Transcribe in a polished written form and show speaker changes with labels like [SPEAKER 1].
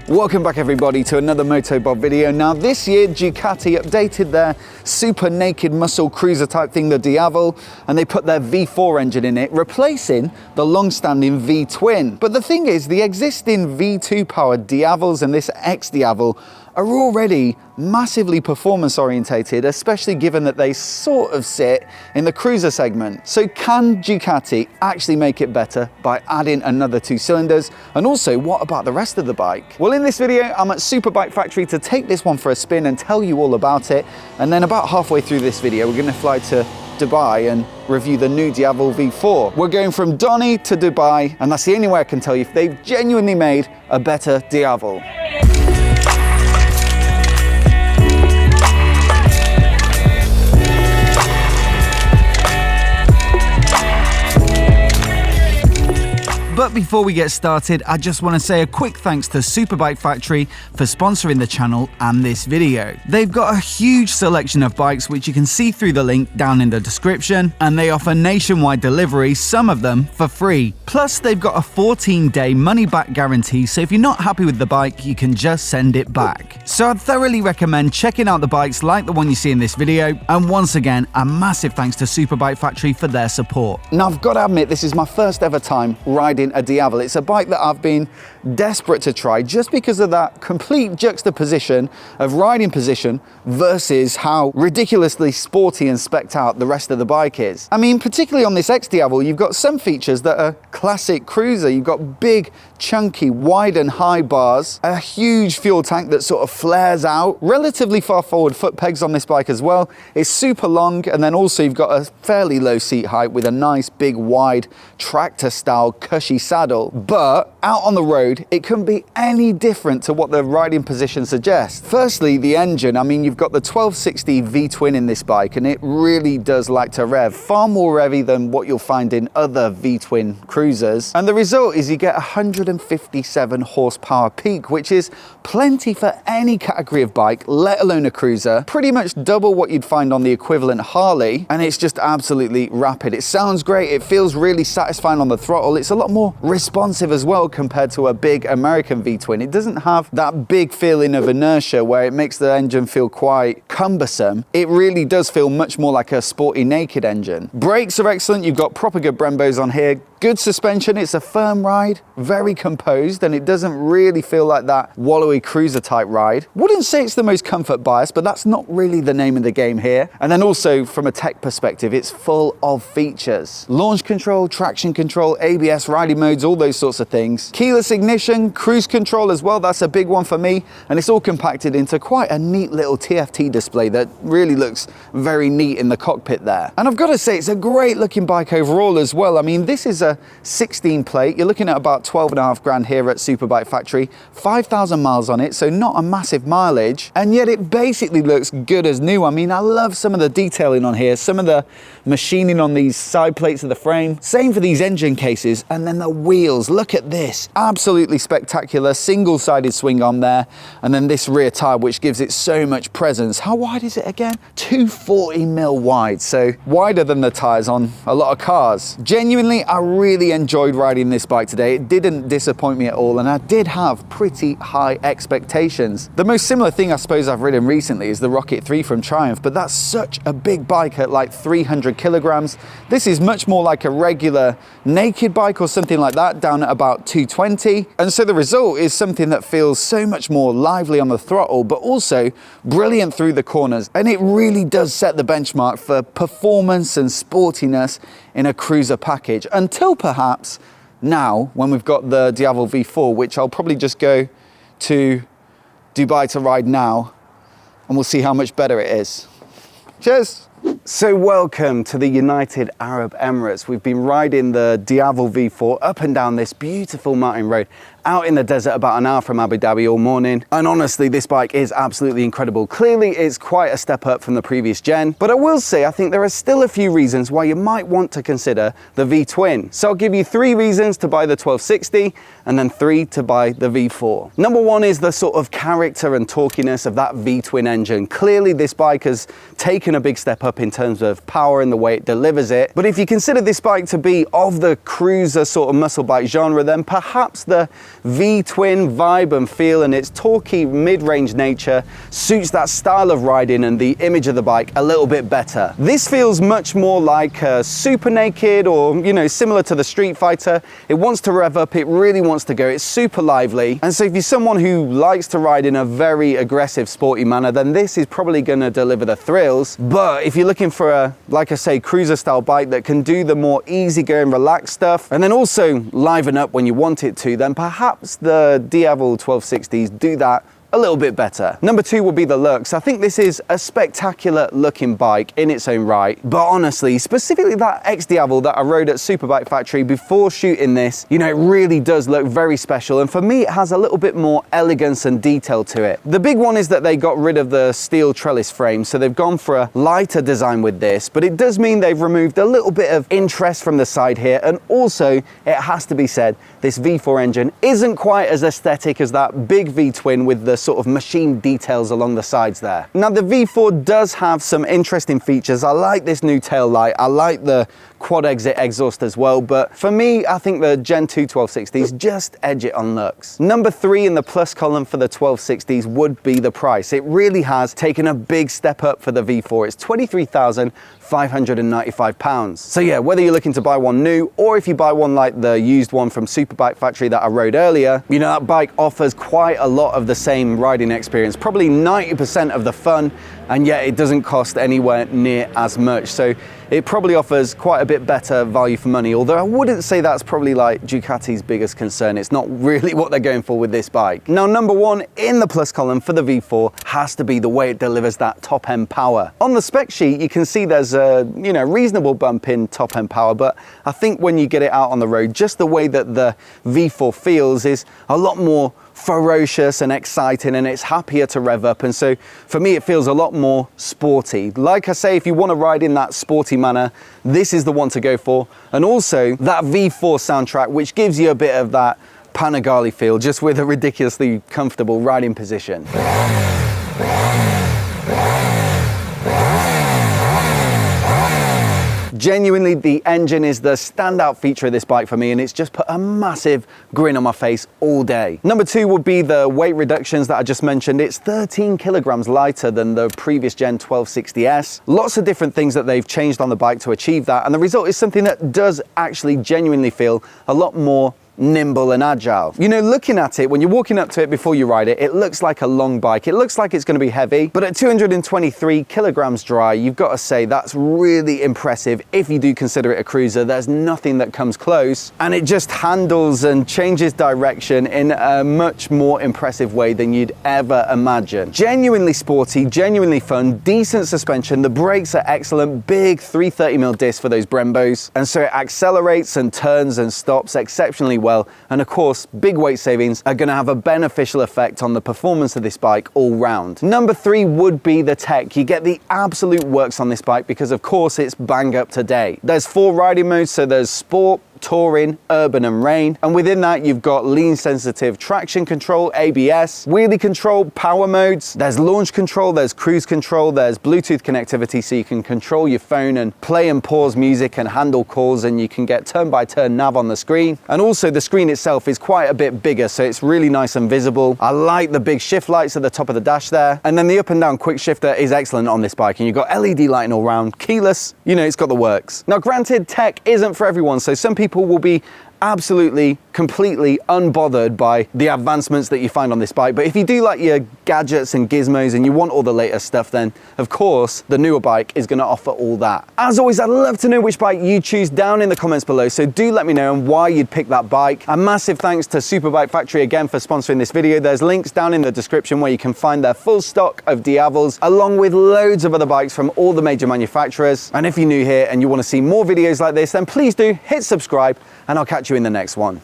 [SPEAKER 1] Welcome back everybody to another MOTOBOB video. Now this year Ducati updated their super naked muscle cruiser type thing, the Diavel, and they put their V4 engine in it, replacing the long-standing V-twin. But the thing is, the existing V2 powered Diavels and this XDiavel are already massively performance orientated, especially given that they sort of sit in the cruiser segment. So can Ducati actually make it better by adding another 2 cylinders? And also, what about the rest of the bike? Well, in this video, I'm at Superbike Factory to take this one for a spin and tell you all about it. And then about halfway through this video, we're gonna fly to Dubai and review the new DIAVEL V4. We're going from Donny to Dubai, and that's the only way I can tell you if they've genuinely made a better DIAVEL. But before we get started, I just want to say a quick thanks to Superbike Factory for sponsoring the channel and this video. They've got a huge selection of bikes which you can see through the link down in the description, and they offer nationwide delivery, some of them for free. Plus they've got a 14-day money-back guarantee, so if you're not happy with the bike, you can just send it back. So I'd thoroughly recommend checking out the bikes like the one you see in this video, and once again, a massive thanks to Superbike Factory for their support. Now I've got to admit, this is my first ever time riding a DIAVEL. It's a bike that I've been desperate to try just because of that complete juxtaposition of riding position versus how ridiculously sporty and specced out the rest of the bike is. I mean, particularly on this XDiavel, you've got some features that are classic cruiser. You've got big, chunky, wide and high bars, a huge fuel tank that sort of flares out, relatively far forward foot pegs on this bike as well. It's super long, and then also you've got a fairly low seat height with a nice big wide tractor style cushy saddle. But out on the road, it couldn't be any different to what the riding position suggests. Firstly, the engine. I mean, you've got the 1260 V-twin in this bike, and it really does like to rev, far more revvy than what you'll find in other V-twin cruisers. And the result is you get 157 horsepower peak, which is plenty for any category of bike, let alone a cruiser. Pretty much double what you'd find on the equivalent Harley, and it's just absolutely rapid. It sounds great. It feels really satisfying on the throttle. It's a lot more responsive as well compared to a big American V-twin. It doesn't have that big feeling of inertia where it makes the engine feel quite cumbersome. It really does feel much more like a sporty naked engine. Brakes are excellent. You've got proper good BREMBOs on here. Good suspension. It's a firm ride, very composed, and it doesn't really feel like that wallowy cruiser type ride. Wouldn't say it's the most comfort biased, but that's not really the name of the game here. And then also from a tech perspective, it's full of features. Launch control, traction control, ABS, riding modes, all those sorts of things. Keyless ignition, cruise control as well. That's a big one for me. And it's all compacted into quite a neat little TFT display that really looks very neat in the cockpit there. And I've got to say, it's a great looking bike overall as well. I mean, this is a 16 plate. You're looking at about 12.5 grand here at Superbike Factory, 5,000 miles on it, so not a massive mileage, and yet it basically looks good as new. I mean, I love some of the detailing on here, some of the machining on these side plates of the frame. Same for these engine cases, and then the wheels. Look at this, absolutely spectacular, single-sided swing on there, and then this rear tire, which gives it so much presence. How wide is it again? 240mm wide, so wider than the tires on a lot of cars. Genuinely, I really enjoyed riding this bike today. It didn't disappoint me at all, and I did have pretty high expectations. The most similar thing I suppose I've ridden recently is the Rocket 3 from Triumph, but that's such a big bike at like 300 kilograms. This is much more like a regular naked bike or something like that, down at about 220. And so the result is something that feels so much more lively on the throttle, but also brilliant through the corners. And it really does set the benchmark for performance and sportiness in a cruiser package, until perhaps now when we've got the DIAVEL V4, which I'll probably just go to Dubai to ride now, and we'll see how much better it is. Cheers! So welcome to the United Arab Emirates. We've been riding the DIAVEL V4 up and down this beautiful mountain road out in the desert, about an hour from Abu Dhabi all morning. And honestly, this bike is absolutely incredible. Clearly, it's quite a step up from the previous gen, but I will say I think there are still a few reasons why you might want to consider the V-twin. So I'll give you 3 reasons to buy the 1260, and then 3 to buy the V4. Number 1 is the sort of character and torquiness of that V-twin engine. Clearly this bike has taken a big step up in terms of power and the way it delivers it. But if you consider this bike to be of the cruiser sort of muscle bike genre, then perhaps the V-twin vibe and feel and its torquey mid-range nature suits that style of riding and the image of the bike a little bit better. This feels much more like a Super Naked, or you know, similar to the Street Fighter. It wants to rev up, it really wants to go, it's super lively. And so if you're someone who likes to ride in a very aggressive sporty manner, then this is probably going to deliver the thrills. But if you're looking for a, like I say, cruiser style bike that can do the more easygoing, relaxed stuff and then also liven up when you want it to, then perhaps the DIAVEL 1260s do that a little bit better. Number 2 will be the looks. I think this is a spectacular looking bike in its own right, but honestly, specifically that XDiavel that I rode at Superbike Factory before shooting this, you know, it really does look very special, and for me it has a little bit more elegance and detail to it. The big one is that they got rid of the steel trellis frame, so they've gone for a lighter design with this, but it does mean they've removed a little bit of interest from the side here, and also it has to be said, this V4 engine isn't quite as aesthetic as that big V-twin with the sort of machine details along the sides there. Now the V4 does have some interesting features. I like this new tail light, I like the quad exit exhaust as well, but for me I think the Gen 2 1260s just edge it on looks. Number 3 in the plus column for the 1260s would be the price. It really has taken a big step up for the V4. It's £23,595. So yeah, whether you're looking to buy one new or if you buy one like the used one from Superbike Factory that I rode earlier, you know, that bike offers quite a lot of the same riding experience, probably 90% of the fun, and yet it doesn't cost anywhere near as much. So it probably offers quite a bit better value for money, although I wouldn't say that's probably like Ducati's biggest concern. It's not really what they're going for with this bike. Now, number 1 in the plus column for the V4 has to be the way it delivers that top end power. On the spec sheet, you can see there's a, you know, reasonable bump in top end power, but I think when you get it out on the road, just the way that the V4 feels is a lot more ferocious and exciting, and it's happier to rev up, and so for me it feels a lot more sporty. Like I say, if you want to ride in that sporty manner, this is the one to go for. And also that V4 soundtrack, which gives you a bit of that Panigale feel, just with a ridiculously comfortable riding position. Genuinely, the engine is the standout feature of this bike for me, and it's just put a massive grin on my face all day. Number 2 would be the weight reductions that I just mentioned. It's 13 kilograms lighter than the previous Gen 1260S. Lots of different things that they've changed on the bike to achieve that, and the result is something that does actually genuinely feel a lot more nimble and agile. You know, looking at it, when you're walking up to it before you ride it, it looks like a long bike. It looks like it's going to be heavy, but at 223 kilograms dry, you've got to say that's really impressive. If you do consider it a cruiser, there's nothing that comes close, and it just handles and changes direction in a much more impressive way than you'd ever imagine. Genuinely sporty, genuinely fun, decent suspension. The brakes are excellent, big 330mm disc for those Brembos, and so it accelerates and turns and stops exceptionally well, and of course big weight savings are going to have a beneficial effect on the performance of this bike all round. Number 3 would be the tech. You get the absolute works on this bike because of course it's bang up to date. There's 4 riding modes, so there's sport, touring, urban and rain, and within that you've got lean sensitive traction control, ABS, wheelie control, power modes, there's launch control, there's cruise control, there's Bluetooth connectivity so you can control your phone and play and pause music and handle calls, and you can get turn-by-turn nav on the screen, and also the screen itself is quite a bit bigger, so it's really nice and visible. I like the big shift lights at the top of the dash there, and then the up and down quick shifter is excellent on this bike, and you've got LED lighting all round, keyless, you know, it's got the works. Now granted, tech isn't for everyone, so some people will be absolutely, completely unbothered by the advancements that you find on this bike. But if you do like your gadgets and gizmos and you want all the latest stuff, then of course the newer bike is going to offer all that. As always, I'd love to know which bike you choose down in the comments below, so do let me know and why you'd pick that bike. A massive thanks to Superbike Factory again for sponsoring this video. There's links down in the description where you can find their full stock of Diavels along with loads of other bikes from all the major manufacturers. And if you're new here and you want to see more videos like this, then please do hit subscribe, and I'll catch you in the next one.